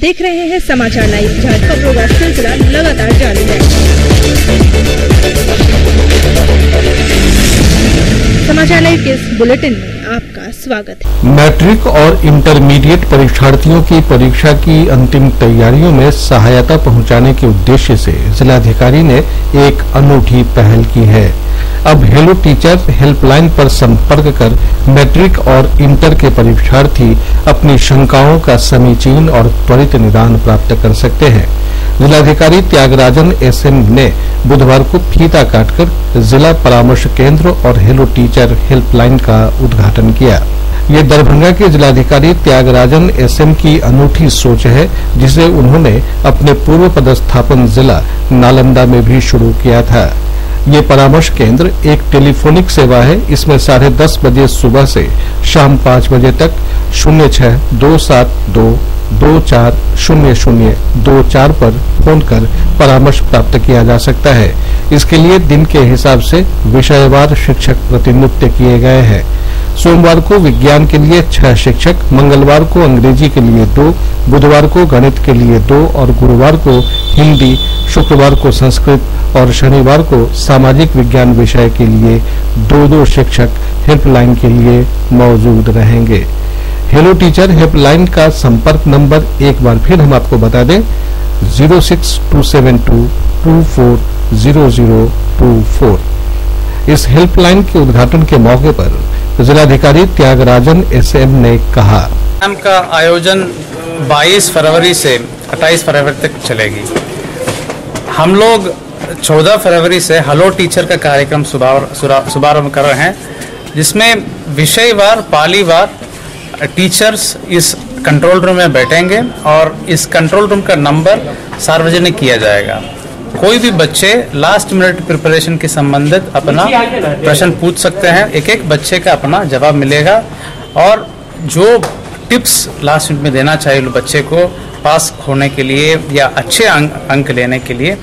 देख रहे हैं समाचार लाइव, जहां खबरों का सिलसिला लगातार जारी है। समाचार लाइव के इस बुलेटिन में आपका स्वागत है। मैट्रिक और इंटरमीडिएट परीक्षार्थियों की परीक्षा की अंतिम तैयारियों में सहायता पहुंचाने के उद्देश्य से जिलाधिकारी ने एक अनूठी पहल की है। अब हेलो टीचर हेल्पलाइन पर संपर्क कर मैट्रिक और इंटर के परीक्षार्थी अपनी शंकाओं का समीचीन और त्वरित निदान प्राप्त कर सकते हैं। जिलाधिकारी त्यागराजन एसएम ने बुधवार को फीता काटकर जिला परामर्श केंद्र और हेलो टीचर हेल्पलाइन का उद्घाटन किया। ये दरभंगा के जिलाधिकारी त्यागराजन एसएम की अनूठी सोच है, जिसे उन्होंने अपने पूर्व पदस्थापन जिला नालंदा में भी शुरू किया था। ये परामर्श केंद्र एक टेलीफोनिक सेवा है। इसमें 10:30 बजे सुबह से शाम 5 बजे तक 06-272-240024 पर फोन कर परामर्श प्राप्त किया जा सकता है। इसके लिए दिन के हिसाब से विषयवार शिक्षक प्रतिनियुक्त किए गए हैं। सोमवार को विज्ञान के लिए 6 शिक्षक, मंगलवार को अंग्रेजी के लिए 2, बुधवार को गणित के लिए 2 और गुरुवार को हिंदी, शुक्रवार को संस्कृत और शनिवार को सामाजिक विज्ञान विषय के लिए 2 शिक्षक हेल्पलाइन के लिए मौजूद रहेंगे। हेलो टीचर हेल्पलाइन का संपर्क नंबर एक बार फिर हम आपको बता दें, 06272240024। इस हेल्पलाइन के उद्घाटन के मौके पर जिलाधिकारी त्यागराजन एसएम ने कहा, कैंप का आयोजन 22 फरवरी से 28 फरवरी तक चलेगी। हम लोग 14 फरवरी से हेलो टीचर का कार्यक्रम शुभारंभ कर रहे हैं, जिसमें विषयवार पालीवार टीचर्स इस कंट्रोल रूम में बैठेंगे और इस कंट्रोल रूम का नंबर सार्वजनिक किया जाएगा। कोई भी बच्चे लास्ट मिनट प्रिपरेशन के संबंधित अपना प्रश्न पूछ सकते हैं। एक बच्चे का अपना जवाब मिलेगा और जो टिप्स लास्ट मिनट में देना चाहिए बच्चे को पास होने के लिए या अच्छे अंक लेने के लिए,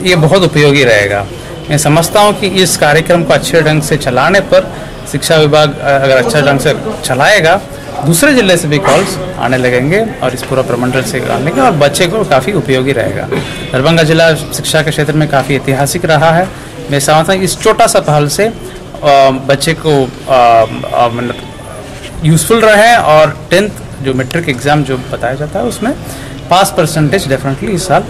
ये बहुत उपयोगी रहेगा। मैं समझता हूँ कि इस कार्यक्रम को अच्छे ढंग से चलाने पर शिक्षा विभाग अगर अच्छा ढंग से चलाएगा, दूसरे जिले से भी कॉल्स आने लगेंगे और इस पूरा प्रमंडल से आने के और बच्चे को काफ़ी उपयोगी रहेगा। दरभंगा जिला शिक्षा के क्षेत्र में काफ़ी ऐतिहासिक रहा है। मैं समझता हूँ इस छोटा सा पहल से बच्चे को मतलब यूजफुल रहे और 10th जो मैट्रिक एग्जाम जो बताया जाता है उसमें पास परसेंटेज डेफिनेटली इस साल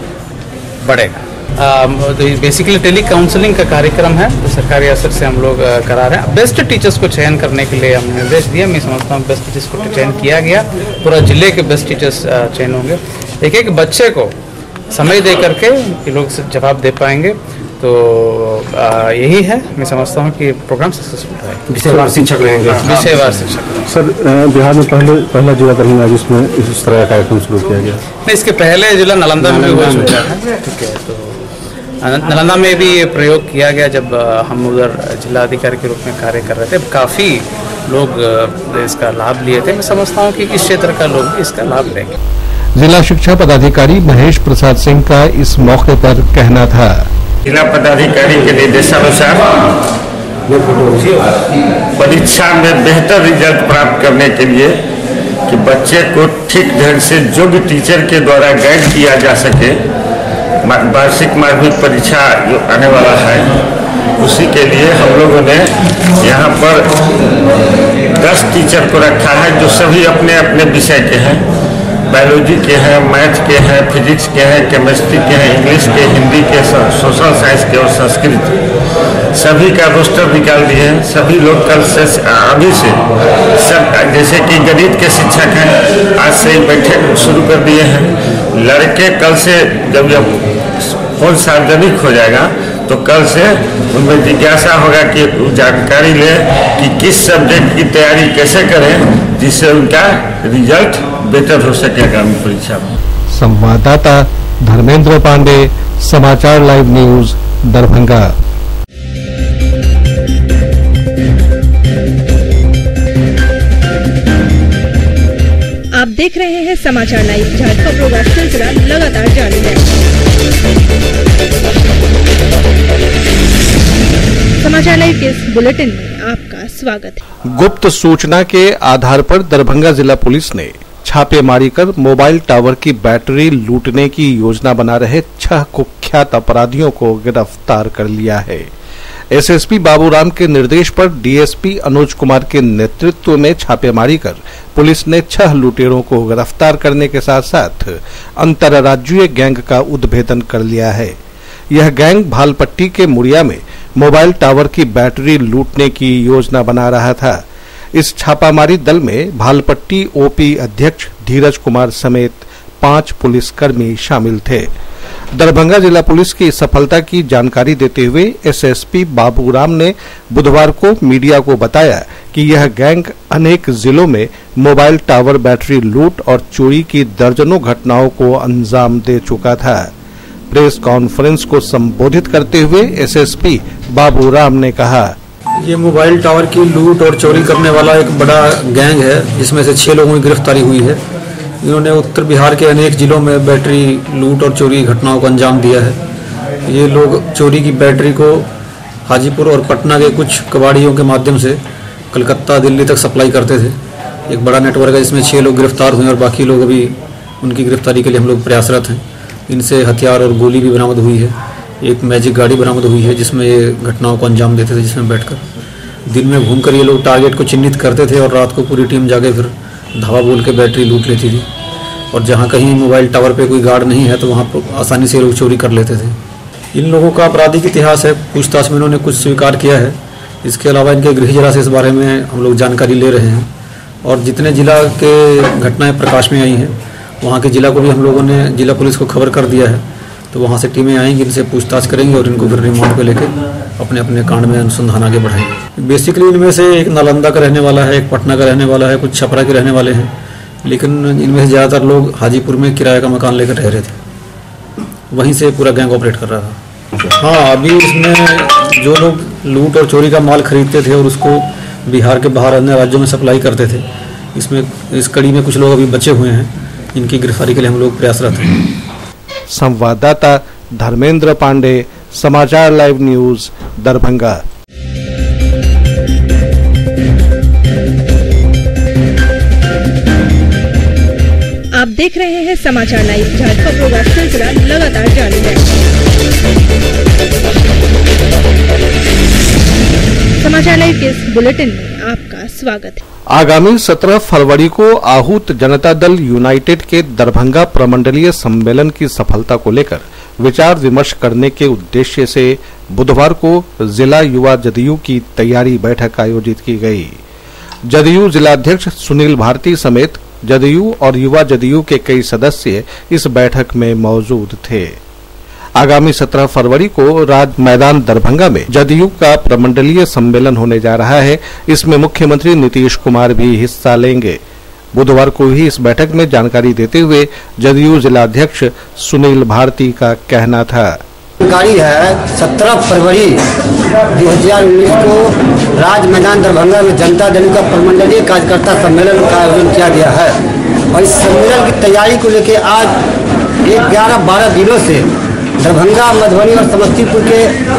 बढ़ेगा। तो बेसिकली टेली काउंसलिंग का कार्यक्रम है, तो सरकारी असर से हम लोग करा रहे हैं। बेस्ट टीचर्स को चयन करने के लिए हमने निर्देश दिया। मैं समझता हूँ बेस्ट टीचर्स को चयन किया गया, पूरा जिले के बेस्ट टीचर्स चयन होंगे। एक बच्चे को समय दे करके ये लोग जवाब दे पाएंगे, तो यही है। मैं समझता हूँ कि प्रोग्राम सक्सेसफुल है। विषयवार शिक्षक रहेंगे। विषयवार शिक्षक सर, बिहार में पहला जिला दरभंगा जिसमें इस तरह का कार्यक्रम शुरू किया गया। नहीं, इसके पहले जिला नालंदा में भी हो चुका है। ठीक है, तो नालंदा में भी ये प्रयोग किया गया जब हम उधर जिला अधिकारी के रूप में कार्य कर रहे थे। काफ़ी लोग इसका लाभ लिए थे। मैं समझता हूँ कि इस क्षेत्र का लोग इसका लाभ लेंगे। जिला शिक्षा पदाधिकारी महेश प्रसाद सिंह का इस मौके पर कहना था, जिला पदाधिकारी के निर्देशानुसार परीक्षा में बेहतर रिजल्ट प्राप्त करने के लिए कि बच्चे को ठीक ढंग से योग्य टीचर के द्वारा गाइड किया जा सके, वार्षिक माध्यमिक परीक्षा जो आने वाला है उसी के लिए हम लोगों ने यहाँ पर 10 टीचर को रखा है, जो सभी अपने अपने विषय के हैं। बायोलॉजी के हैं, मैथ के हैं, फिजिक्स के हैं, केमिस्ट्री के हैं, इंग्लिश के, हिंदी के, सोशल साइंस के और संस्कृत। सभी का रोस्टर निकाल दिए हैं। सभी लोग कल से अभी से सब, जैसे कि गणित के शिक्षक हैं, आज से बैठक शुरू कर दिए हैं। लड़के कल से जब फोन सार्वजनिक हो जाएगा तो कल से उनमें जिज्ञासा होगा कि जानकारी ले कि किस सब्जेक्ट की तैयारी कैसे करें जिससे उनका रिजल्ट बेहतर हो सके आगामी परीक्षा में। संवाददाता धर्मेंद्र पांडे, समाचार लाइव न्यूज, दरभंगा। आप देख रहे हैं समाचार लाइव, जहां खबरों का सिलसिला लगातार जारी है। समाचार लाइव के इस बुलेटिन में आपका स्वागत है। गुप्त सूचना के आधार पर दरभंगा जिला पुलिस ने छापेमारी कर मोबाइल टावर की बैटरी लूटने की योजना बना रहे 6 कुख्यात अपराधियों को गिरफ्तार कर लिया है। एसएसपी बाबूराम के निर्देश पर डीएसपी अनुज कुमार के नेतृत्व में छापेमारी कर पुलिस ने 6 लुटेरों को गिरफ्तार करने के साथ साथ अंतर्राज्यीय गैंग का उद्भेदन कर लिया है। यह गैंग भालपट्टी के मुड़िया में मोबाइल टावर की बैटरी लूटने की योजना बना रहा था। इस छापामारी दल में भालपट्टी ओपी अध्यक्ष धीरज कुमार समेत 5 पुलिसकर्मी शामिल थे। दरभंगा जिला पुलिस की सफलता की जानकारी देते हुए एसएसपी बाबूराम ने बुधवार को मीडिया को बताया कि यह गैंग अनेक जिलों में मोबाइल टावर बैटरी लूट और चोरी की दर्जनों घटनाओं को अंजाम दे चुका था। प्रेस कॉन्फ्रेंस को संबोधित करते हुए एसएसपी बाबूराम ने कहा, ये मोबाइल टावर की लूट और चोरी करने वाला एक बड़ा गैंग है, जिसमें से 6 लोगों की गिरफ्तारी हुई है। इन्होंने उत्तर बिहार के अनेक जिलों में बैटरी लूट और चोरी घटनाओं को अंजाम दिया है। ये लोग चोरी की बैटरी को हाजीपुर और पटना के कुछ कबाड़ियों के माध्यम से कलकत्ता, दिल्ली तक सप्लाई करते थे। एक बड़ा नेटवर्क है, जिसमें 6 लोग गिरफ्तार हुए और बाकी लोग अभी उनकी गिरफ्तारी के लिए हम लोग प्रयासरत हैं। इनसे हथियार और गोली भी बरामद हुई है। एक मैजिक गाड़ी बरामद हुई है, जिसमें ये घटनाओं को अंजाम देते थे, जिसमें बैठकर दिन में घूमकर ये लोग टारगेट को चिन्हित करते थे और रात को पूरी टीम जाके फिर धावा बोल के बैटरी लूट लेती थी। और जहाँ कहीं मोबाइल टावर पे कोई गार्ड नहीं है तो वहाँ पर आसानी से लोग चोरी कर लेते थे। इन लोगों का आपराधिक इतिहास है, पूछताछ में इन्होंने कुछ स्वीकार किया है। इसके अलावा इनके गृह जिला से इस बारे में हम लोग जानकारी ले रहे हैं और जितने जिला के घटनाएँ प्रकाश में आई हैं वहाँ के जिला को भी हम लोगों ने जिला पुलिस को खबर कर दिया है। तो वहाँ से टीमें आएंगी, इनसे पूछताछ करेंगे और इनको फिर रिमांड पे लेके अपने अपने कांड में अनुसंधान आगे बढ़ाएंगे। बेसिकली इनमें से एक नालंदा का रहने वाला है, एक पटना का रहने वाला है, कुछ छपरा के रहने वाले हैं, लेकिन इनमें से ज़्यादातर लोग हाजीपुर में किराए का मकान लेकर रह रहे थे। वहीं से पूरा गैंग ऑपरेट कर रहा था। हाँ, अभी इसमें जो लोग लूट और चोरी का माल खरीदते थे और उसको बिहार के बाहर अन्य राज्यों में सप्लाई करते थे, इसमें इस कड़ी में कुछ लोग अभी बचे हुए हैं। इनकी गिरफ्तारी के लिए हम लोग प्रयासरत हैं। संवाददाता धर्मेंद्र पांडे, समाचार लाइव न्यूज, दरभंगा। आप देख रहे हैं समाचार लाइव, जहां खबरों का सिलसिला लगातार जारी है। समाचार लाइव के इस बुलेटिन में आपका स्वागत है। आगामी 17 फरवरी को आहूत जनता दल यूनाइटेड के दरभंगा प्रमंडलीय सम्मेलन की सफलता को लेकर विचार विमर्श करने के उद्देश्य से बुधवार को जिला युवा जदयू की तैयारी बैठक आयोजित की गई। जदयू जिलाध्यक्ष सुनील भारती समेत जदयू और युवा जदयू के कई सदस्य इस बैठक में मौजूद थे। आगामी 17 फरवरी को राज मैदान दरभंगा में जदयू का प्रमंडलीय सम्मेलन होने जा रहा है। इसमें मुख्यमंत्री नीतीश कुमार भी हिस्सा लेंगे। बुधवार को ही इस बैठक में जानकारी देते हुए जदयू जिलाध्यक्ष सुनील भारती का कहना था, जानकारी है 17 फरवरी 2019 को राज मैदान दरभंगा में जनता दल का प्रमंडलीय कार्यकर्ता सम्मेलन का आयोजन किया गया है और इस सम्मेलन की तैयारी को लेकर आज 11-12 दिनों से दरभंगा, मधुबनी और समस्तीपुर के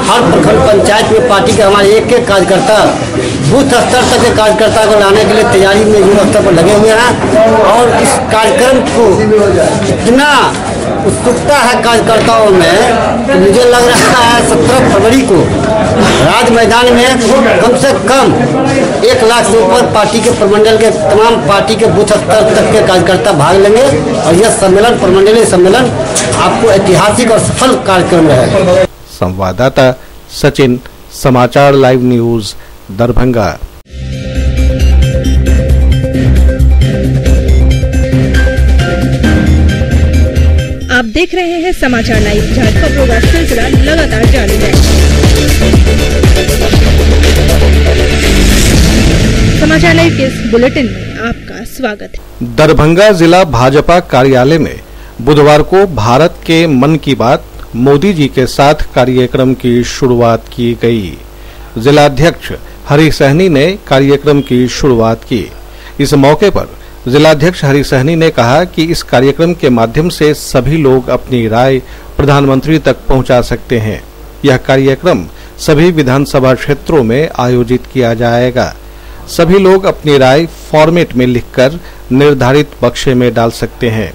हर प्रखंड पंचायत में पार्टी के हमारे एक कार्यकर्ता बूथ स्तर तक के कार्यकर्ता को लाने के लिए तैयारी में युद्ध स्तर पर लगे हुए हैं और इस कार्यक्रम को इतना उत्सुकता है कार्यकर्ताओं में तो मुझे लग रहा है 17 फरवरी को राज मैदान में कम से कम 1 लाख से ऊपर पार्टी के प्रमंडल के तमाम पार्टी के बूथ स्तर तक के कार्यकर्ता भाग लेंगे और यह सम्मेलन, प्रमंडलीय सम्मेलन आपको ऐतिहासिक और सफल कार्यक्रम रहेगा। संवाददाता सचिन, समाचार लाइव न्यूज, दरभंगा। आप देख रहे हैं समाचार लाइव, जहां खबरों का सिलसिला लगातार जारी है। समाचार लाइव के इस बुलेटिन में आपका स्वागत है। दरभंगा जिला भाजपा कार्यालय में बुधवार को भारत के मन की बात मोदी जी के साथ कार्यक्रम की शुरुआत की गई। जिलाध्यक्ष हरि सहनी ने कार्यक्रम की शुरुआत की। इस मौके पर जिलाध्यक्ष हरि सहनी ने कहा कि इस कार्यक्रम के माध्यम से सभी लोग अपनी राय प्रधानमंत्री तक पहुंचा सकते हैं। यह कार्यक्रम सभी विधानसभा क्षेत्रों में आयोजित किया जाएगा। सभी लोग अपनी राय फॉर्मेट में लिखकर निर्धारित बक्से में डाल सकते हैं।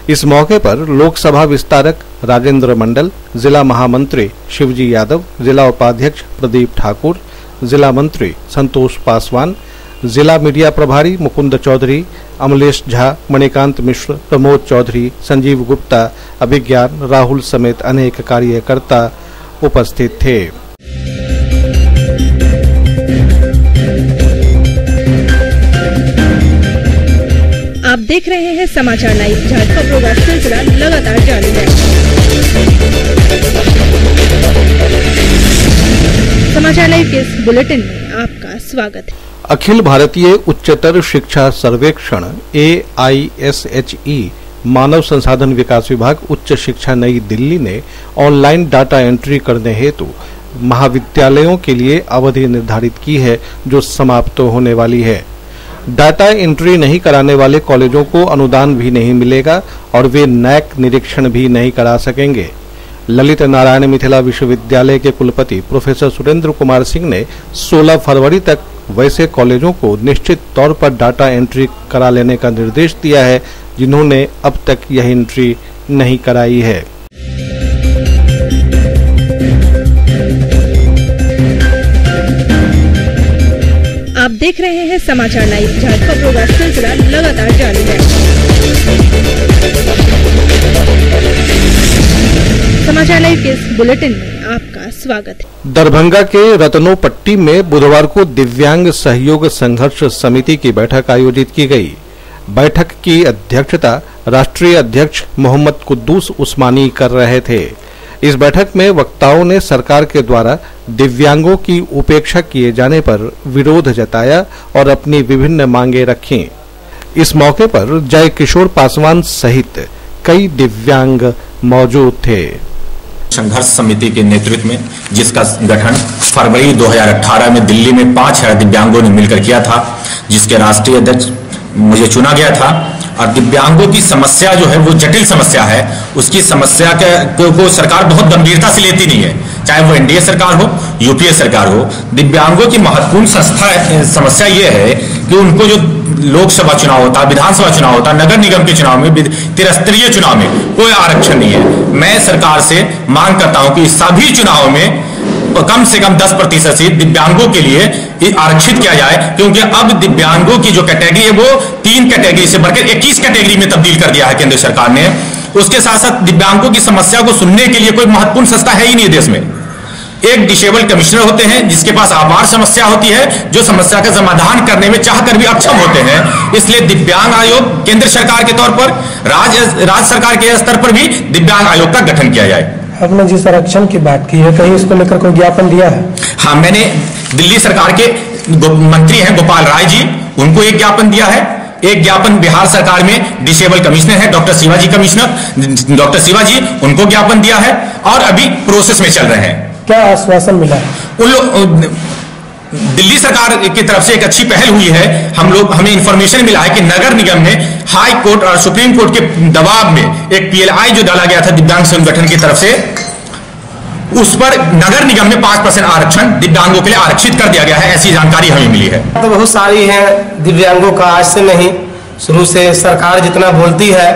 इस मौके पर लोकसभा विस्तारक राजेंद्र मंडल, जिला महामंत्री शिवजी यादव, जिला उपाध्यक्ष प्रदीप ठाकुर, जिला मंत्री संतोष पासवान, जिला मीडिया प्रभारी मुकुंद चौधरी, अमलेश झा, मणिकांत मिश्र, प्रमोद चौधरी, संजीव गुप्ता, अभिज्ञान राहुल समेत अनेक कार्यकर्ता उपस्थित थे। आप देख रहे हैं समाचार लाइव, जहां खबरों का सिलसिला लगातार जारी है। समाचार लाइव के इस बुलेटिन में आपका स्वागत है। अखिल भारतीय उच्चतर शिक्षा सर्वेक्षण AISHE मानव संसाधन विकास विभाग उच्च शिक्षा नई दिल्ली ने ऑनलाइन डाटा एंट्री करने हेतु महाविद्यालयों के लिए अवधि निर्धारित की है, जो समाप्त होने वाली है। डाटा एंट्री नहीं कराने वाले कॉलेजों को अनुदान भी नहीं मिलेगा और वे नैक निरीक्षण भी नहीं करा सकेंगे। ललित नारायण मिथिला विश्वविद्यालय के कुलपति प्रोफेसर सुरेंद्र कुमार सिंह ने 16 फरवरी तक वैसे कॉलेजों को निश्चित तौर पर डाटा एंट्री करा लेने का निर्देश दिया है जिन्होंने अब तक यह एंट्री नहीं कराई है। आप देख रहे हैं समाचार लाइव, जहां खबरों का सिलसिला लगातार जारी है। समाचार लाइव के इस बुलेटिन में आपका स्वागत है। दरभंगा के रतनोपट्टी में बुधवार को दिव्यांग सहयोग संघर्ष समिति की बैठक आयोजित की गई। बैठक की अध्यक्षता राष्ट्रीय अध्यक्ष मोहम्मद कुद्दूस उस्मानी कर रहे थे। इस बैठक में वक्ताओं ने सरकार के द्वारा दिव्यांगों की उपेक्षा किए जाने पर विरोध जताया और अपनी विभिन्न मांगे रखीं। इस मौके पर जय किशोर पासवान सहित कई दिव्यांग मौजूद थे। संघर्ष समिति के नेतृत्व में, जिसका गठन फरवरी 2018 में दिल्ली में 5000 दिव्यांगों ने मिलकर किया था, जिसके राष्ट्रीय अध्यक्ष मुझे चुना गया था। और दिव्यांगों की समस्या जो है वो जटिल समस्या है, उसकी समस्या को सरकार बहुत गंभीरता से लेती नहीं है, चाहे वो एनडीए सरकार हो, यूपीए सरकार हो। दिव्यांगों की महत्वपूर्ण समस्या ये है कि उनको जो लोकसभा चुनाव होता, विधानसभा चुनाव होता, नगर निगम के चुनाव में, त्रिस्तरीय चुनाव में कोई आरक्षण नहीं है। मैं सरकार से मांग करता हूं कि सभी चुनाव में कम से कम 10% सीट दिव्यांगों के लिए आरक्षित किया जाए, क्योंकि अब दिव्यांगों की जो कैटेगरी है वो 3 कैटेगरी से बढ़कर 21 कैटेगरी में तब्दील कर दिया है केंद्र सरकार ने। उसके साथ साथ दिव्यांगों की समस्या को सुनने के लिए कोई महत्वपूर्ण संस्था है ही नहीं देश में। एक डिसेबल कमिश्नर होते हैं जिसके पास आपार समस्या होती है, जो समस्या का समाधान करने में चाहकर भी अक्षम होते हैं। इसलिए दिव्यांग आयोग केंद्र सरकार के तौर पर, राज्य सरकार के स्तर पर भी दिव्यांग आयोग का गठन किया जाए। आपने जिस आरक्षण की बात की है, कहीं इसको लेकर कोई ज्ञापन दिया है? हाँ, मैंने दिल्ली सरकार के मंत्री हैं गोपाल राय जी, उनको एक ज्ञापन दिया है। एक ज्ञापन बिहार सरकार में डिसेबल कमिश्नर है डॉक्टर शिवाजी, उनको ज्ञापन दिया है और अभी प्रोसेस में चल रहे हैं। क्या आश्वासन मिला है? दिल्ली सरकार की तरफ से एक अच्छी पहल हुई है। हमें इंफॉर्मेशन मिला है कि नगर निगम में हाई कोर्ट और सुप्रीम कोर्ट के दबाव में एक PLI जो डाला गया था दिव्यांग संगठन की तरफ से, उस पर नगर निगम में 5% आरक्षण दिव्यांगों के लिए आरक्षित कर दिया गया है, ऐसी जानकारी हमें मिली है। तो बहुत सारी है दिव्यांगों का, आज से नहीं, शुरू से सरकार जितना बोलती है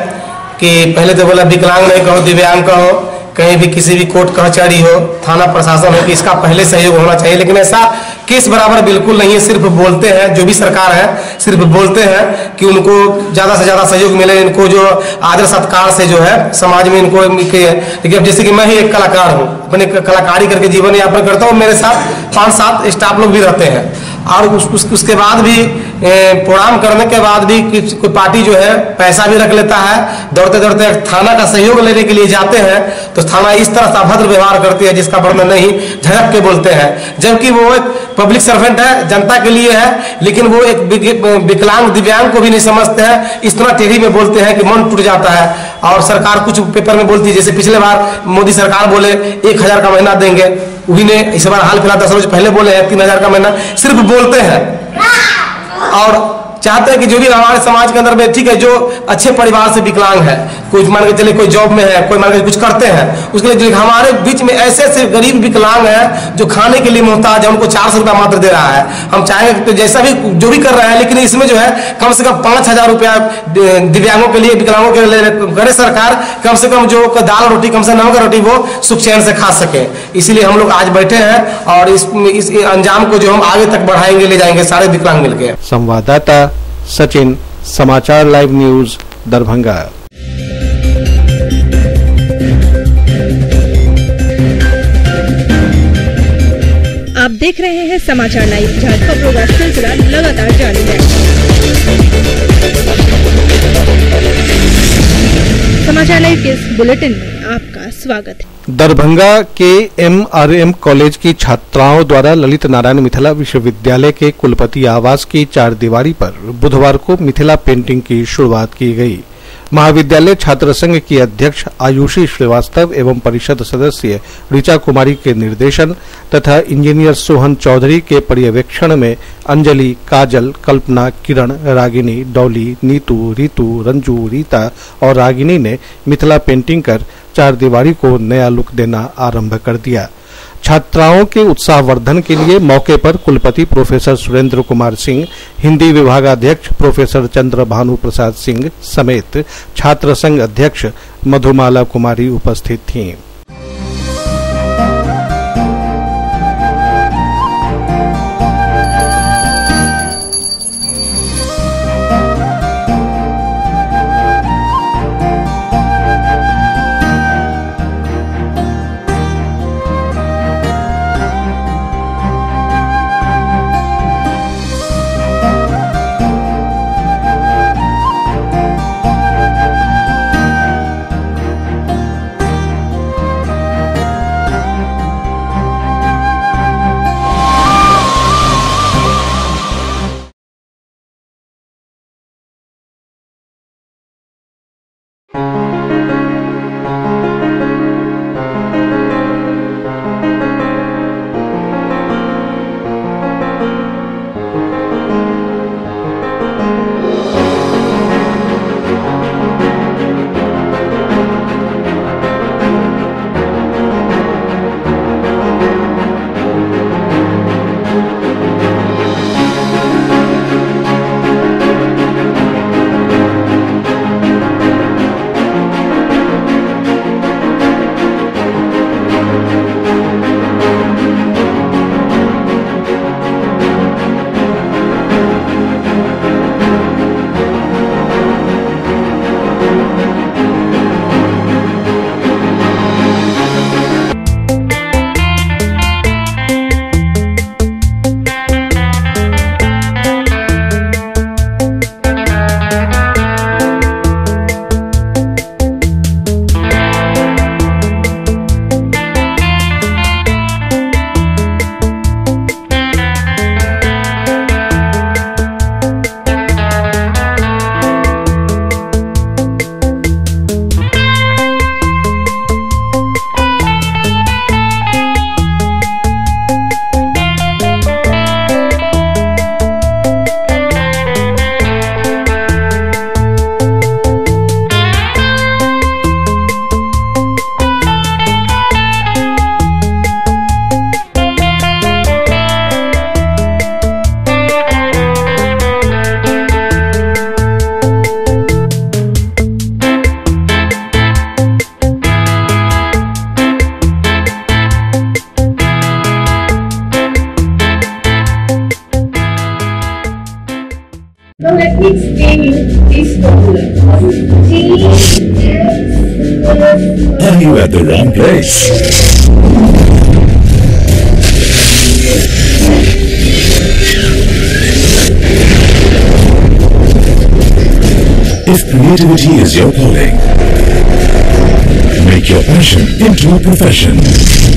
कि पहले तो बोला विकलांग नहीं कहो, दिव्यांग कहो, कहीं भी किसी भी कोर्ट कचहरी हो, थाना प्रशासन हो, कि इसका पहले सहयोग होना चाहिए, लेकिन ऐसा केस बराबर बिल्कुल नहीं है। सिर्फ बोलते हैं, जो भी सरकार है सिर्फ बोलते हैं कि उनको ज्यादा से ज्यादा सहयोग मिले, इनको जो आदर सत्कार से जो है समाज में इनको। लेकिन जैसे कि मैं ही एक कलाकार हूँ, अपने कलाकारी करके जीवन यापन करता हूँ, मेरे साथ 5-7 स्टाफ लोग भी रहते हैं, और उसके बाद भी प्रोग्राम करने के बाद भी कोई पार्टी जो है पैसा भी रख लेता है। दौड़ते दौड़ते थाना का सहयोग लेने के लिए जाते हैं तो थाना इस तरह से अभद्र व्यवहार करती है जिसका वर्णन नहीं, झड़प के बोलते हैं, जबकि वो एक पब्लिक सर्वेंट है, जनता के लिए है, लेकिन वो एक विकलांग दिव्यांग को भी नहीं समझते हैं। इस तरह टेढ़ी में बोलते हैं कि मन टूट जाता है। और सरकार कुछ पेपर में बोलती है, जैसे पिछले बार मोदी सरकार बोले 1000 का महीना देंगे, उन्हीं ने इस बार हाल फिलहाल 10 रोज पहले बोले हैं 3000 का महीना। सिर्फ बोलते हैं और चाहते हैं कि जो भी हमारे समाज के अंदर में, ठीक है, जो अच्छे परिवार से विकलांग है, कुछ मान के चले कोई जॉब में है, कोई मान के कुछ करते हैं, उसके लिए हमारे बीच में ऐसे ऐसे गरीब विकलांग है जो खाने के लिए मोहताज है, उनको 400 रुपया मात्र दे रहा है। हम चाहेंगे तो जैसा भी जो भी कर रहा है, लेकिन इसमें जो है कम से कम 5,000 रुपया दिव्यांगों के लिए, विकलांगों के लिए करे सरकार, कम से कम जो दाल रोटी, कम से कम नमक रोटी वो सुख चैन से खा सके। इसीलिए हम लोग आज बैठे हैं और इस अंजाम को जो हम आगे तक बढ़ाएंगे, ले जाएंगे सारे विकलांग मिलकर। संवाददाता सचिन, समाचार लाइव न्यूज, दरभंगा। आप देख रहे हैं समाचार लाइव, जहां खबरों का सिलसिला लगातार जारी है। समाचार लाइव के इस बुलेटिन में आपका स्वागत है। दरभंगा के MRM कॉलेज की छात्राओं द्वारा ललित नारायण मिथिला विश्वविद्यालय के कुलपति आवास की 4 दीवारी पर बुधवार को मिथिला पेंटिंग की शुरुआत की गई। महाविद्यालय छात्र संघ की अध्यक्ष आयुषी श्रीवास्तव एवं परिषद सदस्य ऋचा कुमारी के निर्देशन तथा इंजीनियर सोहन चौधरी के पर्यवेक्षण में अंजलि, काजल, कल्पना, किरण, रागिनी, डॉली, नीतू, रीतू, रंजू, रीता और रागिनी ने मिथिला पेंटिंग कर 4 दीवारी को नया लुक देना आरंभ कर दिया। छात्राओं के उत्साहवर्धन के लिए मौके पर कुलपति प्रोफेसर सुरेंद्र कुमार सिंह, हिंदी विभागाध्यक्ष प्रोफेसर चंद्र भानु प्रसाद सिंह समेत छात्र संघ अध्यक्ष मधुमाला कुमारी उपस्थित थीं। Now let me explain you this formula. Are you at the wrong place? If creativity is your calling, make your passion into a profession.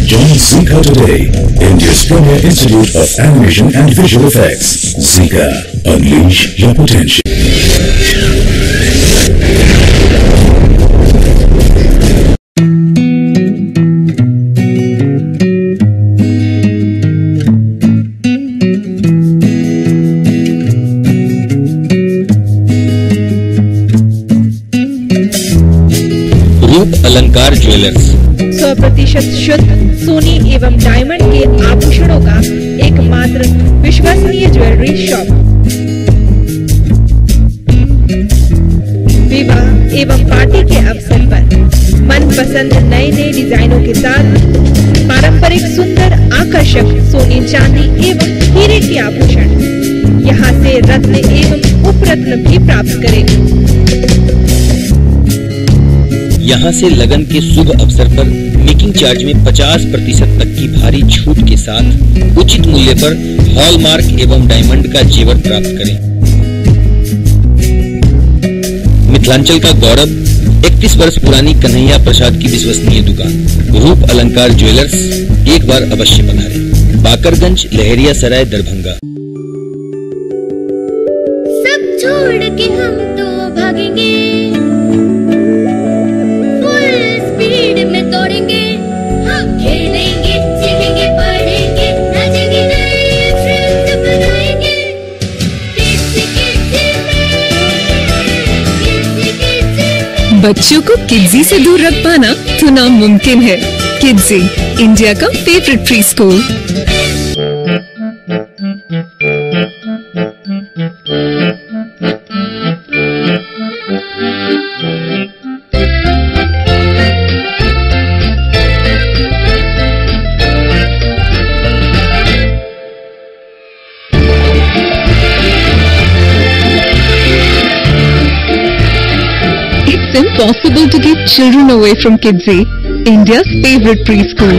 Join Zika today, India's premier institute of animation and visual effects. Zika, unleash your potential. अलंकार jewellers 100% शुद्ध सोने एवं diamond के आभूषणों का एकमात्र विश्वसनीय jewellery shop. विवाह एवं पार्टी के अवसर पर मनपसंद नए नए डिजाइनों के साथ पारंपरिक सुंदर आकर्षक सोने चांदी एवं हीरे के आभूषण यहाँ से रत्न एवं उपरत्न भी प्राप्त करें। यहाँ से लगन के शुभ अवसर पर मेकिंग चार्ज में 50% तक की भारी छूट के साथ उचित मूल्य पर हॉलमार्क एवं डायमंड का जेवर प्राप्त करें। मिथिलांचल का गौरव 31 वर्ष पुरानी कन्हैया प्रसाद की विश्वसनीय दुकान रूप अलंकार ज्वेलर्स एक बार अवश्य पधारें। बाकरगंज, लहरिया सराय, दरभंगा। सब छोड़ के हम तो भागेंगे, फुल स्पीड में दौड़ेंगे, हम खेलेंगे, सीखेंगे, पढ़ेंगे, नाचेंगे, नए फ्रेंड्स बनाएंगे। बच्चों को किड्जी से दूर रख पाना तो नामुमकिन है। किड्जी, इंडिया का favourite pre school. Impossible to keep children away from Kidsey, India's favorite preschool.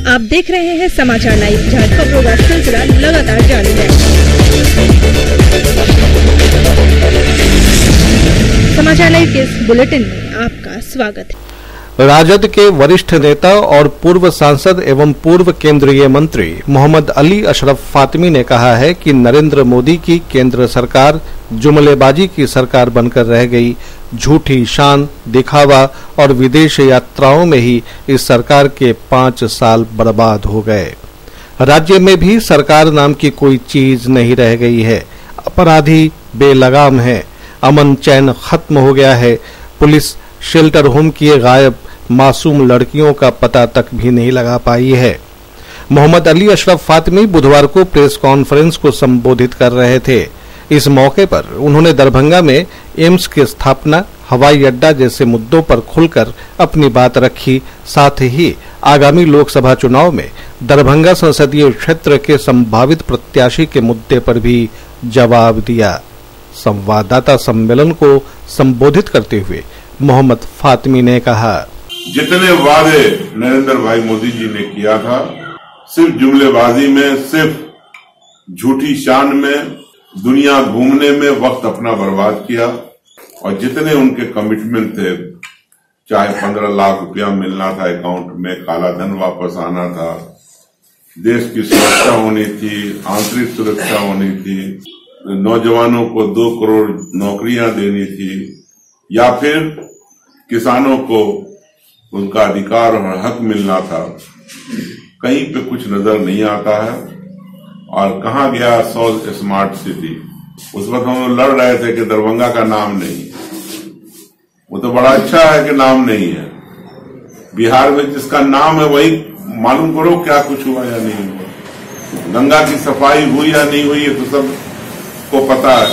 आप देख रहे हैं समाचार लाइव, जहां खबरों का सिलसिला लगातार जारी है। समाचार लाइव के इस बुलेटिन में आपका स्वागत है। राजद के वरिष्ठ नेता और पूर्व सांसद एवं पूर्व केंद्रीय मंत्री मोहम्मद अली अशरफ फातिमी ने कहा है कि नरेंद्र मोदी की केंद्र सरकार जुमलेबाजी की सरकार बनकर रह गई। झूठी शान, दिखावा और विदेश यात्राओं में ही इस सरकार के 5 साल बर्बाद हो गए। राज्य में भी सरकार नाम की कोई चीज नहीं रह गई है। अपराधी बेलगाम है, अमन चैन खत्म हो गया है। पुलिस शेल्टर होम किए गायब मासूम लड़कियों का पता तक भी नहीं लगा पाई है। मोहम्मद अली अशरफ फातिमी बुधवार को प्रेस कॉन्फ्रेंस को संबोधित कर रहे थे। इस मौके पर उन्होंने दरभंगा में एम्स की स्थापना, हवाई अड्डा जैसे मुद्दों पर खुलकर अपनी बात रखी। साथ ही आगामी लोकसभा चुनाव में दरभंगा संसदीय क्षेत्र के संभावित प्रत्याशी के मुद्दे पर भी जवाब दिया। संवाददाता सम्मेलन को संबोधित करते हुए मोहम्मद फातिमी ने कहा, जितने वादे नरेंद्र भाई मोदी जी ने किया था, सिर्फ जुमलेबाजी में, सिर्फ झूठी शान में, दुनिया घूमने में वक्त अपना बर्बाद किया। और जितने उनके कमिटमेंट थे, चाहे 15 लाख रुपया मिलना था अकाउंट में, काला धन वापस आना था, देश की सुरक्षा होनी थी, आंतरिक सुरक्षा होनी थी, नौजवानों को 2 करोड़ नौकरियां देनी थी, या फिर किसानों को उनका अधिकार और हक मिलना था, कहीं पे कुछ नजर नहीं आता है। और कहाँ गया 100 स्मार्ट सिटी? उस वक्त हम लड़ रहे थे कि दरभंगा का नाम नहीं। वो तो बड़ा अच्छा है कि नाम नहीं है। बिहार में जिसका नाम है वही मालूम करो क्या कुछ हुआ या नहीं हुआ। गंगा की सफाई हुई या नहीं हुई, ये तो सबको पता है।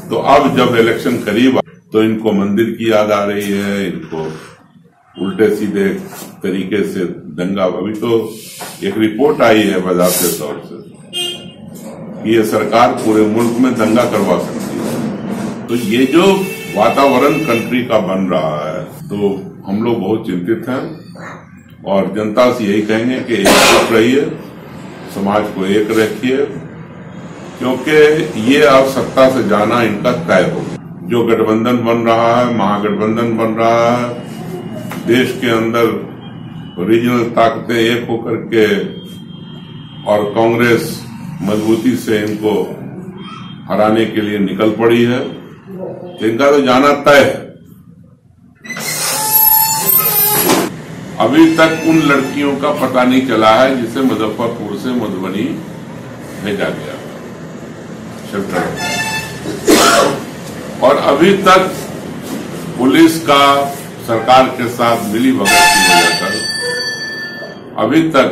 तो अब जब इलेक्शन करीब तो इनको मंदिर की याद आ रही है, इनको उल्टे सीधे तरीके से दंगा। अभी तो एक रिपोर्ट आई है बाज़ाब्ते तौर से कि ये सरकार पूरे मुल्क में दंगा करवा सकती है। तो ये जो वातावरण कंट्री का बन रहा है, तो हम लोग बहुत चिंतित हैं और जनता से यही कहेंगे कि एकजुट रहिए, समाज को एक रखिए, क्योंकि ये अब सत्ता से जाना इनका तय हो। जो गठबंधन बन रहा है, महागठबंधन बन रहा है, देश के अंदर रीजनल ताकतें एक होकर के और कांग्रेस मजबूती से इनको हराने के लिए निकल पड़ी है, तो इनका तो जाना तय है। अभी तक उन लड़कियों का पता नहीं चला है जिसे मुजफ्फरपुर से मधुबनी भेजा गया और अभी तक पुलिस का सरकार के साथ मिली भगत की वजह कर अभी तक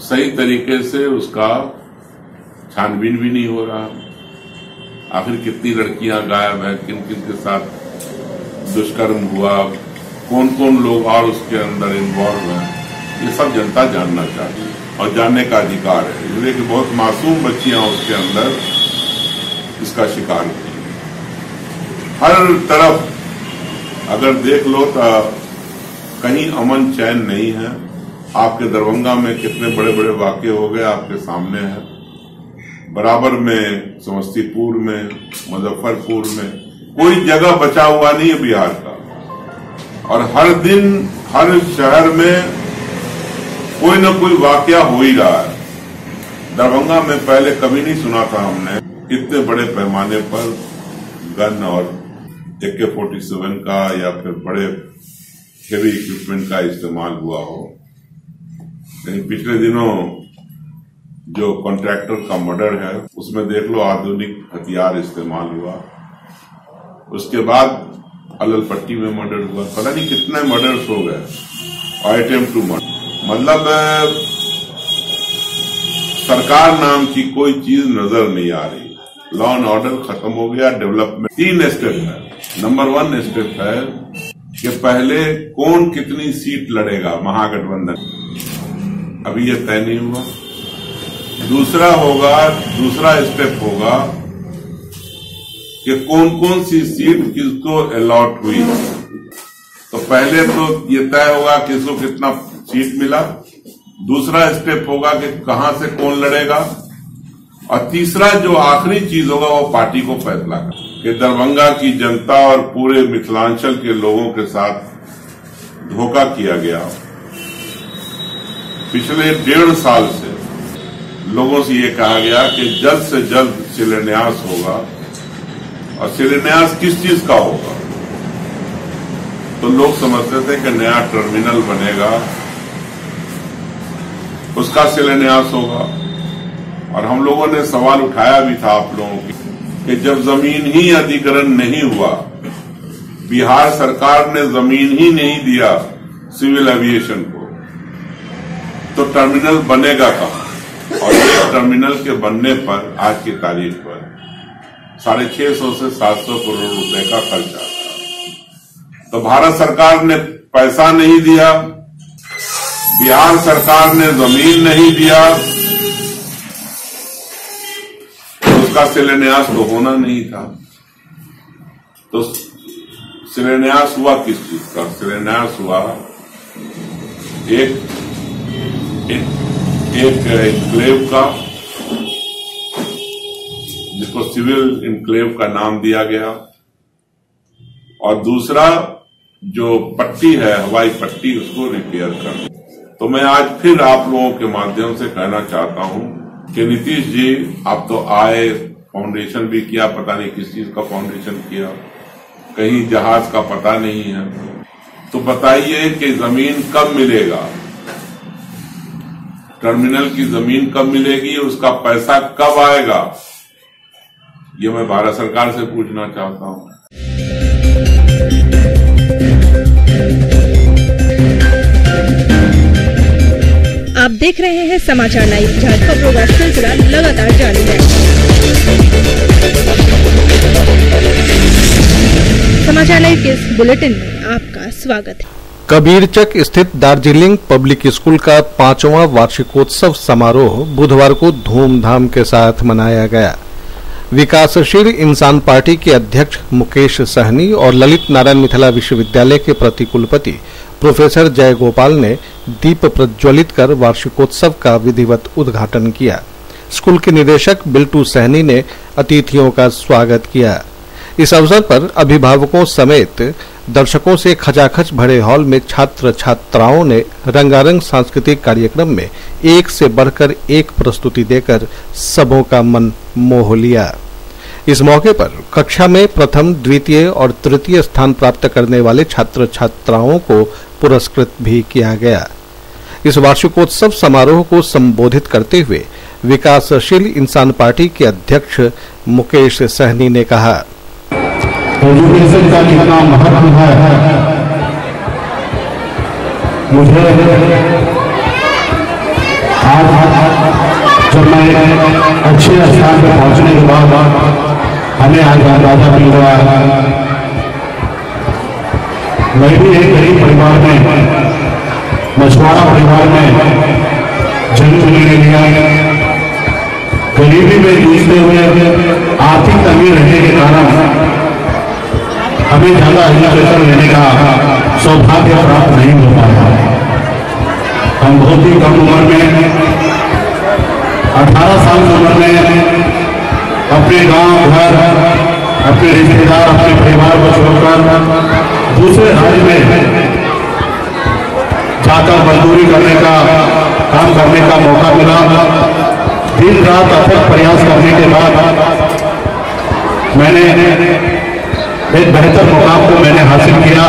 सही तरीके से उसका छानबीन भी नहीं हो रहा। आखिर कितनी लड़कियां गायब है, किन किन के साथ दुष्कर्म हुआ, कौन कौन लोग और उसके अंदर इन्वॉल्व हैं, ये सब जनता जानना चाहिए और जानने का अधिकार है। इसलिए कि बहुत मासूम बच्चियां उसके अंदर इसका शिकार हुई। हर तरफ अगर देख लो तो कहीं अमन चैन नहीं है। आपके दरभंगा में कितने बड़े बड़े वाक़े हो गए आपके सामने है, बराबर में समस्तीपुर में, मुजफ्फरपुर में, कोई जगह बचा हुआ नहीं है बिहार का। और हर दिन हर शहर में कोई न कोई वाकया हो ही रहा है। दरभंगा में पहले कभी नहीं सुना था हमने इतने बड़े पैमाने पर गन और AK-47 का या फिर बड़े हेवी इक्विपमेंट का इस्तेमाल हुआ हो। लेकिन पिछले दिनों जो कॉन्ट्रैक्टर का मर्डर है उसमें देख लो आधुनिक हथियार इस्तेमाल हुआ। उसके बाद अललपट्टी में मर्डर हुआ, पता नहीं कितने मर्डर्स हो गए और अटेम्प्ट टू मर्डर। मतलब सरकार नाम की कोई चीज नजर नहीं आ रही। लॉ एंड ऑर्डर खत्म हो गया। डेवलपमेंट 3 स्टेप है। नंबर 1 स्टेप है कि पहले कौन कितनी सीट लड़ेगा महागठबंधन, अभी ये तय नहीं हुआ। दूसरा स्टेप होगा कि कौन कौन सी सीट किसको अलॉट हुई। तो पहले तो ये तय होगा किसको कितना सीट मिला। दूसरा स्टेप होगा कि कहां से कौन लड़ेगा। और तीसरा जो आखिरी चीज होगा वो पार्टी को फैसला कर कि दरभंगा की जनता और पूरे मिथिलांचल के लोगों के साथ धोखा किया गया। पिछले 1.5 साल से लोगों से ये कहा गया कि जल्द से जल्द शिलान्यास होगा और शिलान्यास किस चीज का होगा। तो लोग समझते थे कि नया टर्मिनल बनेगा उसका शिलान्यास होगा। और हम लोगों ने सवाल उठाया भी था आप लोगों की कि जब जमीन ही अधिग्रहण नहीं हुआ, बिहार सरकार ने जमीन ही नहीं दिया सिविल एविएशन को, तो टर्मिनल बनेगा कहां। और इस टर्मिनल के बनने पर आज की तारीख पर 650 से 700 करोड़ रुपए का खर्च आता है। तो भारत सरकार ने पैसा नहीं दिया, बिहार सरकार ने जमीन नहीं दिया, उसका शिलान्यास तो होना नहीं था। तो शिलान्यास हुआ किस चीज का? शिलान्यास हुआ एक इनक्लेव का, जिसको सिविल इनक्लेव का नाम दिया गया। और दूसरा जो पट्टी है हवाई पट्टी, उसको रिपेयर करना। तो मैं आज फिर आप लोगों के माध्यम से कहना चाहता हूं कि नीतीश जी आप तो आए, फाउंडेशन भी किया, पता नहीं किस चीज का फाउंडेशन किया, कहीं जहाज का पता नहीं है। तो बताइए कि जमीन कब मिलेगा, टर्मिनल की जमीन कब मिलेगी, उसका पैसा कब आएगा, ये मैं भारत सरकार से पूछना चाहता हूं। आप देख रहे हैं समाचार लाइव, जहां खबरों का सिलसिला लगातार जारी है। समाचार लाइव के इस बुलेटिन में आपका स्वागत है। कबीरचक स्थित दार्जिलिंग पब्लिक स्कूल का 5वां वार्षिकोत्सव समारोह बुधवार को धूमधाम के साथ मनाया गया। विकासशील इंसान पार्टी के अध्यक्ष मुकेश सहनी और ललित नारायण मिथिला विश्वविद्यालय के प्रतिकुलपति प्रोफेसर जयगोपाल ने दीप प्रज्वलित कर वार्षिकोत्सव का विधिवत उद्घाटन किया। स्कूल के निदेशक बिल्टू सहनी ने अतिथियों का स्वागत किया। इस अवसर पर अभिभावकों समेत दर्शकों से खचाखच भरे हॉल में छात्र छात्राओं ने रंगारंग सांस्कृतिक कार्यक्रम में एक से बढ़कर एक प्रस्तुति देकर सबों का मन मोह लिया। इस मौके पर कक्षा में प्रथम, द्वितीय और तृतीय स्थान प्राप्त करने वाले छात्र छात्राओं को पुरस्कृत भी किया गया। इस वार्षिकोत्सव समारोह को संबोधित करते हुए विकासशील इंसान पार्टी के अध्यक्ष मुकेश सहनी ने कहा, एजुकेशन का कितना महत्व है मुझे आज जब मैं अच्छे स्थान पर पहुंचने के बाद हमें आज अंदाजा मिल रहा है। मैं भी एक गरीब परिवार में, मछुआरा परिवार में जन्म लेने लिया। गरीबी में जूझते हुए आर्थिक तंगी रहने के कारण हमें ज्यादा एजुकेशन लेने का सौभाग्य प्राप्त नहीं हो पाया। हम बहुत ही कम उम्र में, 18 साल की उम्र में अपने गांव, घर, अपने रिश्तेदार, अपने परिवार को छोड़कर दूसरे राज्य में जाकर मजदूरी करने का, काम करने का मौका मिला। दिन रात अथक प्रयास करने के बाद मैंने एक बेहतर मुकाम को मैंने हासिल किया।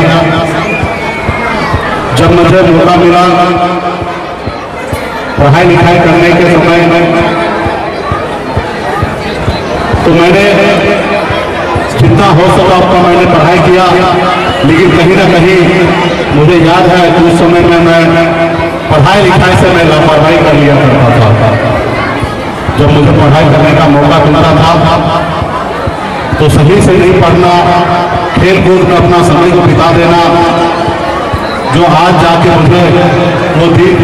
जब मुझे मौका मिला पढ़ाई लिखाई करने के समय में, तो मैंने जितना हो सका उतना मैंने पढ़ाई किया, लेकिन कहीं ना कहीं मुझे याद है कि उस समय में मैं पढ़ाई लिखाई से मैं लापरवाही कर लिया करता था। जब मुझे पढ़ाई करने का मौका मिलता था तो सही से नहीं पढ़ना, खेल कूद में अपना समय को बिता देना, जो आज जाके मुझे वो दिन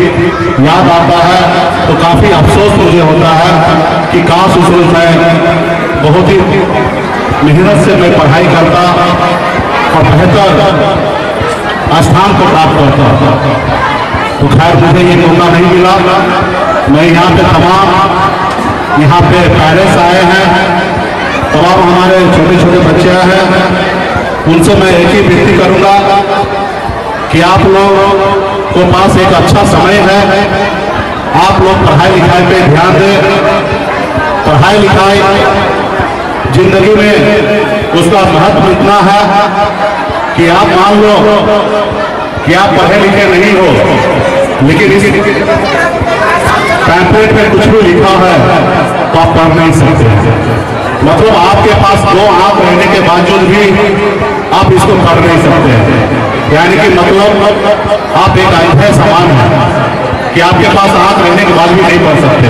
याद आता है तो काफी अफसोस मुझे होता है कि काश उस रोज मैं बहुत ही मेहनत से मैं पढ़ाई करता और बेहतर स्थान को प्राप्त करता। तो खैर मुझे ये मौका नहीं मिला। मैं यहाँ पे तमाम यहाँ पे पेरेंट्स आए हैं, तमाम हमारे छोटे छोटे बच्चे हैं, उनसे मैं एक ही विनती करूँगा कि आप लोग को पास एक अच्छा समय है, आप लोग पढ़ाई लिखाई पे ध्यान दें। पढ़ाई लिखाई जिंदगी में उसका महत्व इतना है कि आप मान लो कि आप पढ़े लिखे नहीं हो, लेकिन इस पैम्पलेट में कुछ भी लिखा है तो आप पढ़ नहीं सकते। मतलब आपके पास 2 आंख रहने के बावजूद भी आप इसको पढ़ नहीं सकते। यानी कि मतलब आप एक अंधे समान हैं कि आपके पास आंख रहने के बाद भी नहीं पढ़ सकते।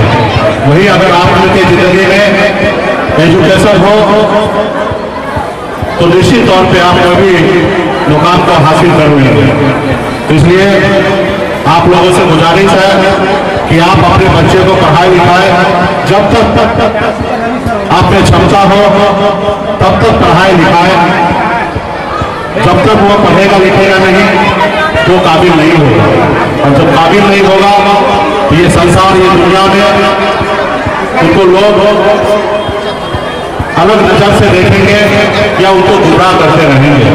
वही अगर आप उनके जिंदगी में एजुकेशन हो तो निश्चित तौर पे आप कभी मुकाम को हासिल कर लेंगे। इसलिए आप लोगों से गुजारिश है कि आप अपने बच्चे को पढ़ाई लिखाए, जब तक आप में क्षमता हो तब तक पढ़ाई लिखाए। जब तक वो पढ़ेगा लिखेगा नहीं तो काबिल नहीं होगा, और जब काबिल नहीं होगा तो ये संसार, ये दुनिया में उनको लोग अलग नजर से देखेंगे या उनको गुमराह करते रहेंगे।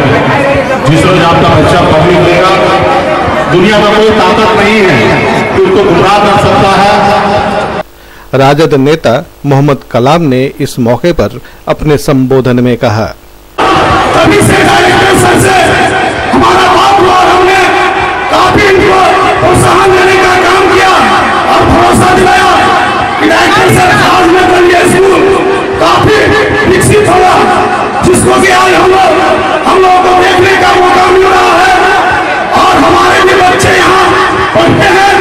जिस रोज आपका बच्चा पढ़ लिख लेगा, दुनिया में कोई ताकत नहीं है कि उनको गुमराह कर सकता है। राजद नेता मोहम्मद कलाम ने इस मौके पर अपने संबोधन में कहा, तभी से हमारा बाप हुआ, हमने काफी इनको प्रोत्साहन देने का काम किया और भरोसा दिलाया कि डायरेक्टर सर आज में कर लिया स्कूल काफी विकसित होगा, जिसको कि आज हम लोगों को देखने का मौका मिल रहा है। और हमारे भी बच्चे यहाँ पढ़ते हैं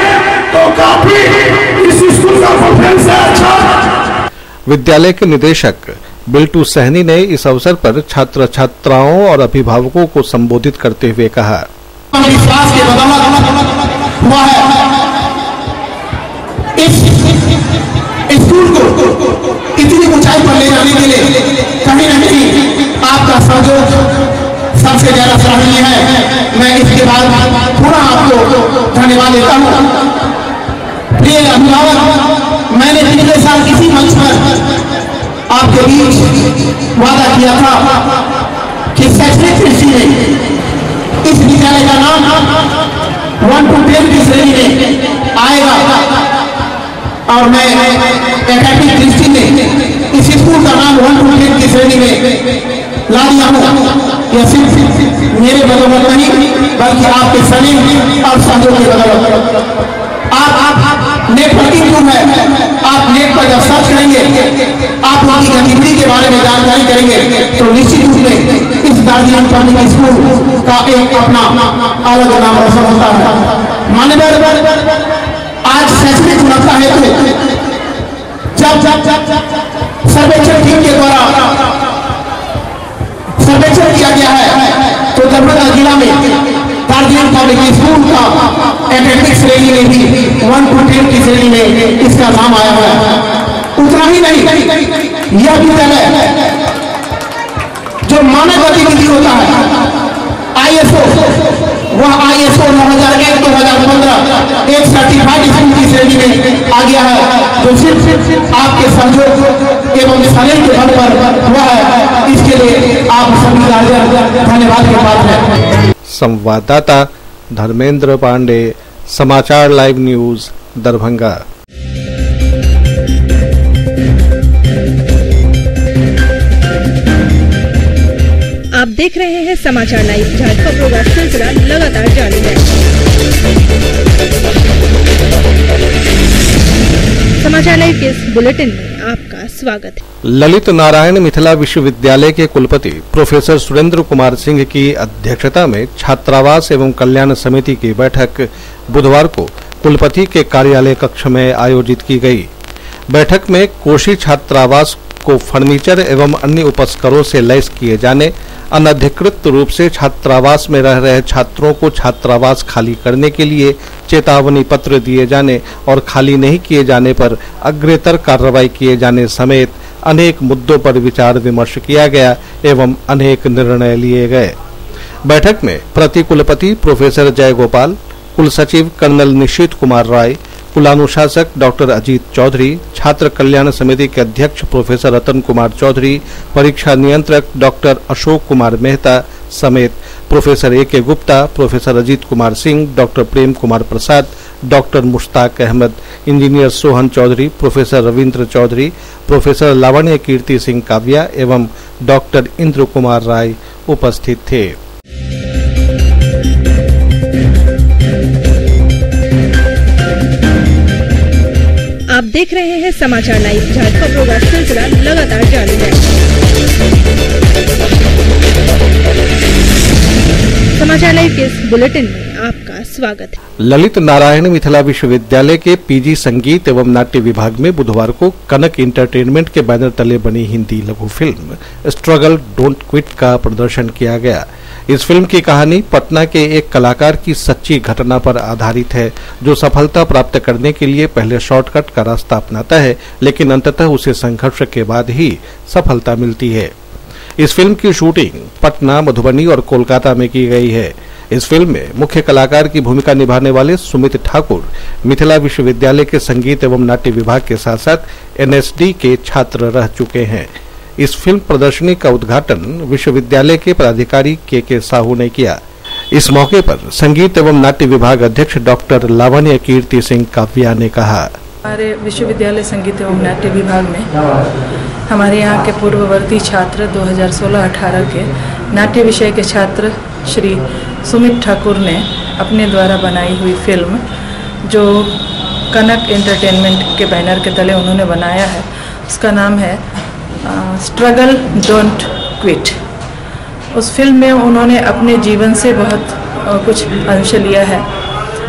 तो काफी इस स्कूल का परफॉर्मेंस है अच्छा। विद्यालय के निदेशक बिल्टू सहनी ने इस अवसर पर छात्र छात्राओं और अभिभावकों को संबोधित करते हुए कहा, विश्वास के बदौलत हुआ है। इस स्कूल को इतनी ऊंचाई पर ले जाने के लिए कहीं न कहीं आपका सहयोग सबसे ज्यादा सराहनीय है। मैं इसके बाद पूरा आपको धन्यवाद देता हूँ। प्रिय अभिभावक, मैंने पिछले साल किसी मंच पर आपके बीच वादा किया था कि शैक्षणिक दृष्टि में इस विद्यालय का नाम 1 to 10 की श्रेणी में आएगा और मैं एकेडमिक दृष्टि में इस स्कूल स्कूल का नाम 1 to 10 की श्रेणी में ला दिया हूँ। यह सिर्फ मेरे बदौलत नहीं बल्कि आपके सलीम और सहयोग की बदौलत। आप नेटवर्किंग टूल है, आप नेट पर जब सर्च करेंगे, आप उनकी गतिविधि के बारे में जानकारी करेंगे तो निश्चित रूप में इस गार्जियन पब्लिक स्कूल का एक अपना अलग नाम रोशन होता है। मान्यवर, आज शैक्षणिक गुणवत्ता हेतु जब सर्वेक्षण टीम के द्वारा सर्वेक्षण किया गया है तो दरभंगा जिला में गार्जियन पब्लिक स्कूल का एकेडमिक श्रेणी में भी 1 to 10 की श्रेणी में इसका नाम आया है। उतना ही नहीं, यह विद्यालय जो मानव गतिविधि होता है ISO, वह ISO 2001-2015 एक सर्टिफाइड स्कूल की श्रेणी में आ गया है, जो सिर्फ आपके सहयोग एवं सहयोग के बल पर हुआ है। इसके लिए आप सभी गार्जियन धन्यवाद के पात्र हैं। संवाददाता धर्मेंद्र पांडे, समाचार लाइव न्यूज, दरभंगा। आप देख रहे हैं समाचार लाइव, जहां खबरों का सिलसिला लगातार जारी है। समाचार लाइव के इस बुलेटिन में आपका स्वागत है। ललित नारायण मिथिला विश्वविद्यालय के कुलपति प्रोफेसर सुरेंद्र कुमार सिंह की अध्यक्षता में छात्रावास एवं कल्याण समिति की बैठक बुधवार को कुलपति के कार्यालय कक्ष में आयोजित की गई। बैठक में कोशी छात्रावास को फर्नीचर एवं अन्य उपकरणों से लैस किए जाने, अनधिकृत रूप से छात्रावास में रह रहे छात्रों को छात्रावास खाली करने के लिए चेतावनी पत्र दिए जाने और खाली नहीं किए जाने पर अग्रेतर कार्रवाई किए जाने समेत अनेक मुद्दों पर विचार विमर्श किया गया एवं अनेक निर्णय लिए गए। बैठक में प्रति कुलपति प्रोफेसर जयगोपाल, कुलसचिव कर्नल निशित कुमार राय, कुलानुशासक डॉक्टर अजीत चौधरी, छात्र कल्याण समिति के अध्यक्ष प्रोफेसर रतन कुमार चौधरी, परीक्षा नियंत्रक डॉक्टर अशोक कुमार मेहता समेत professor A K Gupta, professor Ajit Kumar Singh, doctor Prem Kumar Prasad, doctor Mushtaq Ahmed, engineer Sohan Chaudhary, professor Ravindra Chaudhary, professor Lavanya Kirti Singh Kavya एवं डॉक्टर इंद्र कुमार राय उपस्थित थे। आप देख रहे हैं समाचार लाइव, जहां खबरों का सिलसिला लगातार जारी है। समाचार लाइव के इस बुलेटिन में आपका स्वागत है। ललित नारायण मिथिला विश्वविद्यालय के पीजी संगीत एवं नाट्य विभाग में बुधवार को कनक इंटरटेनमेंट के बैनर तले बनी हिंदी लघु फिल्म स्ट्रगल डोंट क्विट का प्रदर्शन किया गया। इस फिल्म की कहानी पटना के एक कलाकार की सच्ची घटना पर आधारित है, जो सफलता प्राप्त करने के लिए पहले शॉर्टकट का रास्ता अपनाता है, लेकिन अंततः उसे संघर्ष के बाद ही सफलता मिलती है। इस फिल्म की शूटिंग पटना, मधुबनी और कोलकाता में की गई है। इस फिल्म में मुख्य कलाकार की भूमिका निभाने वाले सुमित ठाकुर मिथिला विश्वविद्यालय के संगीत एवं नाट्य विभाग के साथ साथ NSD के छात्र रह चुके हैं। इस फिल्म प्रदर्शनी का उद्घाटन विश्वविद्यालय के पदाधिकारी के साहू ने किया। इस मौके पर संगीत एवं नाट्य विभाग अध्यक्ष डॉक्टर लावण्य कीर्ति सिंह काव्या ने कहा, हमारे विश्वविद्यालय संगीत एवं नाट्य विभाग में हमारे यहाँ के पूर्ववर्ती छात्र 2016-18 के नाट्य विषय के छात्र श्री सुमित ठाकुर ने अपने द्वारा बनाई हुई फिल्म जो कनक एंटरटेनमेंट के बैनर के तले उन्होंने बनाया है, उसका नाम है स्ट्रगल डोंट क्विट। उस फिल्म में उन्होंने अपने जीवन से बहुत कुछ अंश लिया है,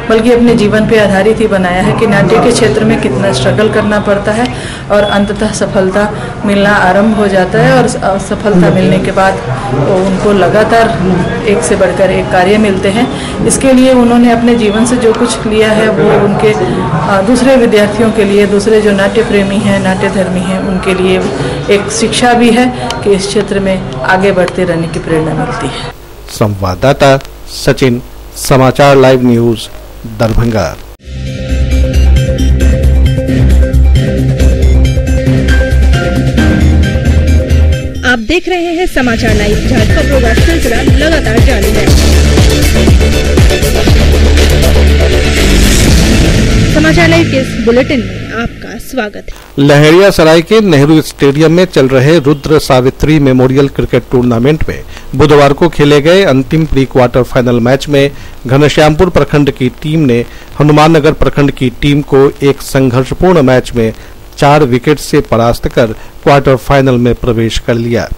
बल्कि अपने जीवन पे आधारित ही बनाया है कि नाट्य के क्षेत्र में कितना स्ट्रगल करना पड़ता है और अंततः सफलता मिलना आरंभ हो जाता है और सफलता मिलने के बाद उनको लगातार एक से बढ़कर एक कार्य मिलते हैं। इसके लिए उन्होंने अपने जीवन से जो कुछ लिया है वो उनके दूसरे विद्यार्थियों के लिए, दूसरे जो नाट्य प्रेमी हैं, नाट्य धर्मी हैं, उनके लिए एक शिक्षा भी है कि इस क्षेत्र में आगे बढ़ते रहने की प्रेरणा मिलती है। संवाददाता सचिन, समाचार लाइव न्यूज, दरभंगा। आप देख रहे हैं समाचार लाइव, जहां खबरों का सिलसिला लगातार जारी है। समाचार लाइव के इस बुलेटिन में आपका स्वागत है। लहरियासराय के नेहरू स्टेडियम में चल रहे Rudra Savitri memorial cricket tournament में बुधवार को खेले गए अंतिम प्री क्वार्टर फाइनल मैच में घनश्यामपुर प्रखंड की टीम ने हनुमाननगर प्रखंड की टीम को एक संघर्षपूर्ण मैच में 4 विकेट से परास्त कर क्वार्टर फाइनल में प्रवेश कर लिया।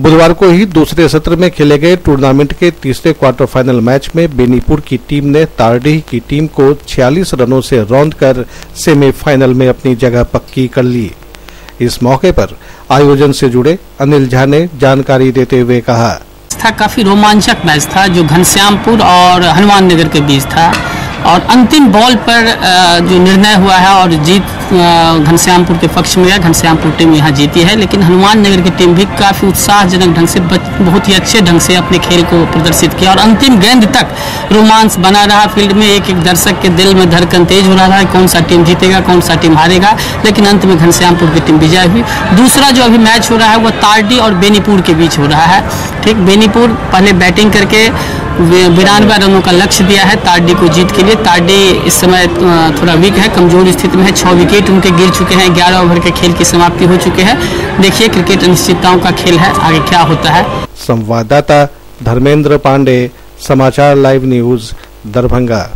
बुधवार को ही दूसरे सत्र में खेले गए टूर्नामेंट के तीसरे क्वार्टर फाइनल मैच में बेनीपुर की टीम ने तारडीह की टीम को 46 रनों से रौंदकर सेमीफाइनल में अपनी जगह पक्की कर ली। इस मौके पर आयोजन से जुड़े अनिल झा ने जानकारी देते हुए कहा, काफी रोमांचक मैच था जो घनश्यामपुर और हनुमान नगर के बीच था और अंतिम बॉल पर जो निर्णय हुआ है और जीत घनश्यामपुर के पक्ष में है। घनश्यामपुर टीम यहाँ जीती है, लेकिन हनुमान नगर की टीम भी काफ़ी उत्साहजनक ढंग से बहुत ही अच्छे ढंग से अपने खेल को प्रदर्शित किया और अंतिम गेंद तक रोमांच बना रहा। फील्ड में एक एक दर्शक के दिल में धड़कन तेज हो रहा है, कौन सा टीम जीतेगा कौन सा टीम हारेगा, लेकिन अंत में घनश्यामपुर की टीम विजय हुई। दूसरा जो अभी मैच हो रहा है वो तारडीह और बेनीपुर के बीच हो रहा है। ठीक, बेनीपुर पहले बैटिंग करके 92 रनों का लक्ष्य दिया है तारडीह को जीत के लिए। तारडीह इस समय थोड़ा वीक है, कमजोर स्थिति में है। 6 विकेट उनके गिर चुके हैं, 11 ओवर के खेल की समाप्ति हो चुके हैं। देखिए, क्रिकेट अनिश्चितताओं का खेल है, आगे क्या होता है। संवाददाता धर्मेंद्र पांडे, समाचार live news, Darbhanga.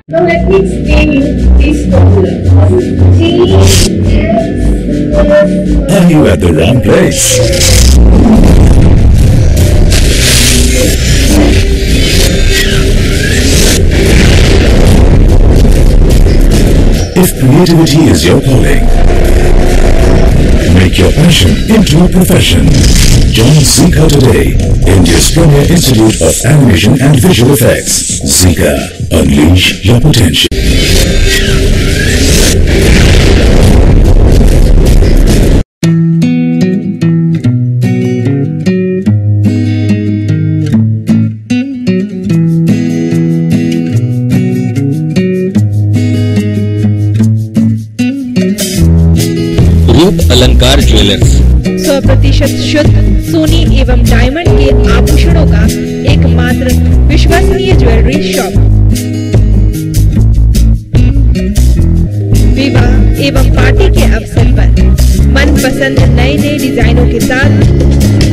Now let me explain you this formula. Are you at the wrong place? If creativity is your calling, make your passion into a profession. Join Zika today, India's premier institute of animation and visual effects. Zika, unleash your potential. रूप अलंकार jewellers, 100% शुद्ध सोने एवं diamond के आभूषणों का एकमात्र विश्वसनीय ज्वेलरी शॉप। विवाह एवं पार्टी के अवसर पर मनपसंद नए नए डिजाइनों के साथ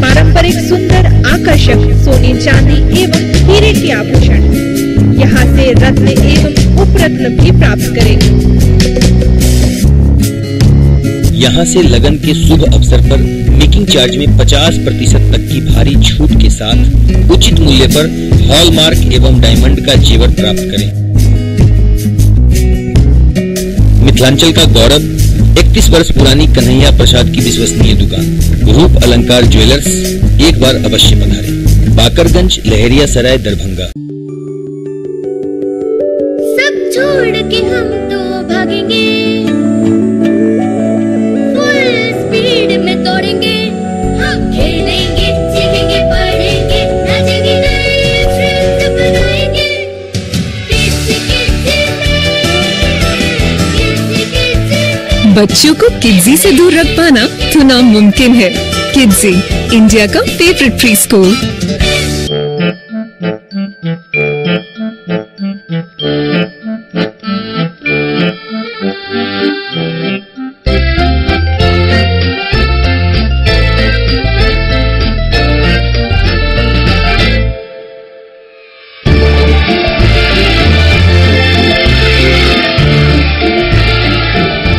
पारंपरिक सुंदर आकर्षक सोने चांदी एवं हीरे के आभूषण यहाँ से रत्न एवं उपरत्न भी प्राप्त करें। यहाँ से लगन के शुभ अवसर पर मेकिंग चार्ज में 50% तक की भारी छूट के साथ उचित मूल्य पर हॉलमार्क एवं डायमंड का जेवर प्राप्त करें। मिथिलांचल का गौरव 31 वर्ष पुरानी कन्हैया प्रसाद की विश्वसनीय दुकान रूप अलंकार ज्वेलर्स एक बार अवश्य पधारें। बाकरगंज, लहरिया सराय, दरभंगा। सब छोड़ के हम तो भागेंगे, फुल स्पीड में दौड़ेंगे, हम खेलेंगे, सीखेंगे, पढ़ेंगे, नाचेंगे, नए फ्रेंड्स बनाएंगे। बच्चों को किड्जी से दूर रख पाना तो नामुमकिन है। किड्जी, इंडिया का favourite pre school.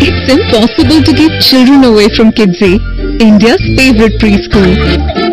It's impossible to keep children away from Kidsey, India's favorite preschool.